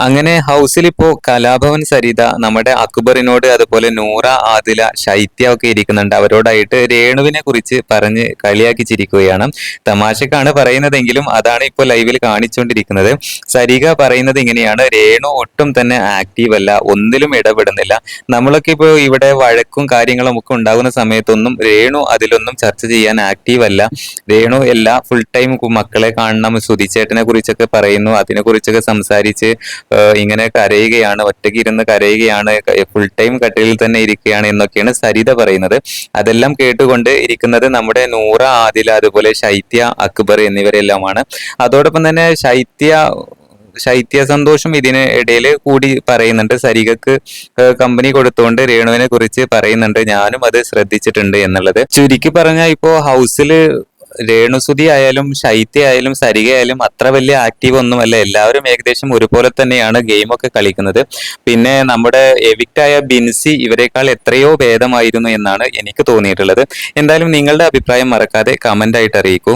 അങ്ങനെ ഹൗസിൽ ഇപ്പോ കലാഭവൻ സരിത നമ്മുടെ അക്ബറിനോട് അതുപോലെ നൂറ, ആദില, ശൈത്യ ഒക്കെ ഇരിക്കുന്നുണ്ട്. അവരോടായിട്ട് രേണുവിനെ കുറിച്ച് പറഞ്ഞ് കളിയാക്കി ചിരിക്കുകയാണ്. തമാശക്കാണ് പറയുന്നതെങ്കിലും അതാണ് ഇപ്പോൾ ലൈവിൽ കാണിച്ചുകൊണ്ടിരിക്കുന്നത്. സരിക പറയുന്നത് ഇങ്ങനെയാണ്: രേണു ഒട്ടും തന്നെ ആക്റ്റീവ് അല്ല, ഒന്നിലും ഇടപെടുന്നില്ല. നമ്മളൊക്കെ ഇപ്പോൾ ഇവിടെ വഴക്കും കാര്യങ്ങളും ഒക്കെ ഉണ്ടാകുന്ന സമയത്തൊന്നും രേണു അതിലൊന്നും ചർച്ച ചെയ്യാൻ ആക്റ്റീവ് അല്ല. രേണു ഫുൾ ടൈം മക്കളെ കാണണം, സുധിച്ചേട്ടനെ കുറിച്ചൊക്കെ പറയുന്നു, അതിനെ കുറിച്ചൊക്കെ സംസാരിച്ച് ഇങ്ങനെ കരയുകയാണ്, ഒറ്റയ്ക്ക് ഇരുന്ന് കരയുകയാണ്, ഫുൾ ടൈം കട്ടിലിൽ തന്നെ ഇരിക്കുകയാണ് എന്നൊക്കെയാണ് സരിത പറയുന്നത്. അതെല്ലാം കേട്ടുകൊണ്ട് ഇരിക്കുന്നത് നമ്മുടെ നൂറ, ആദില, അതുപോലെ ശൈത്യ, അക്ബർ എന്നിവരെല്ലാമാണ്. അതോടൊപ്പം തന്നെ ശൈത്യ സന്തോഷം ഇതിന് ഇടയിൽ കൂടി പറയുന്നുണ്ട്. സരികക്ക് കമ്പനി കൊടുത്തുകൊണ്ട് രേണുവിനെ കുറിച്ച് പറയുന്നുണ്ട്. ഞാനും അത് ശ്രദ്ധിച്ചിട്ടുണ്ട് എന്നുള്ളത്. ചുരുക്കി പറഞ്ഞാൽ ഇപ്പോ ഹൗസിൽ രേണുസുതി ആയാലും ശൈത്യ ആയാലും സരിക ആയാലും അത്ര വലിയ ആക്റ്റീവ് ഒന്നുമല്ല. എല്ലാവരും ഏകദേശം ഒരുപോലെ തന്നെയാണ് ഗെയിമൊക്കെ കളിക്കുന്നത്. പിന്നെ നമ്മുടെ എവിക്റ്റായ ബിൻസി ഇവരെക്കാൾ എത്രയോ ഭേദമായിരുന്നു എന്നാണ് എനിക്ക് തോന്നിയിട്ടുള്ളത്. എന്തായാലും നിങ്ങളുടെ അഭിപ്രായം മറക്കാതെ കമന്റ് ആയിട്ട് അറിയിക്കൂ.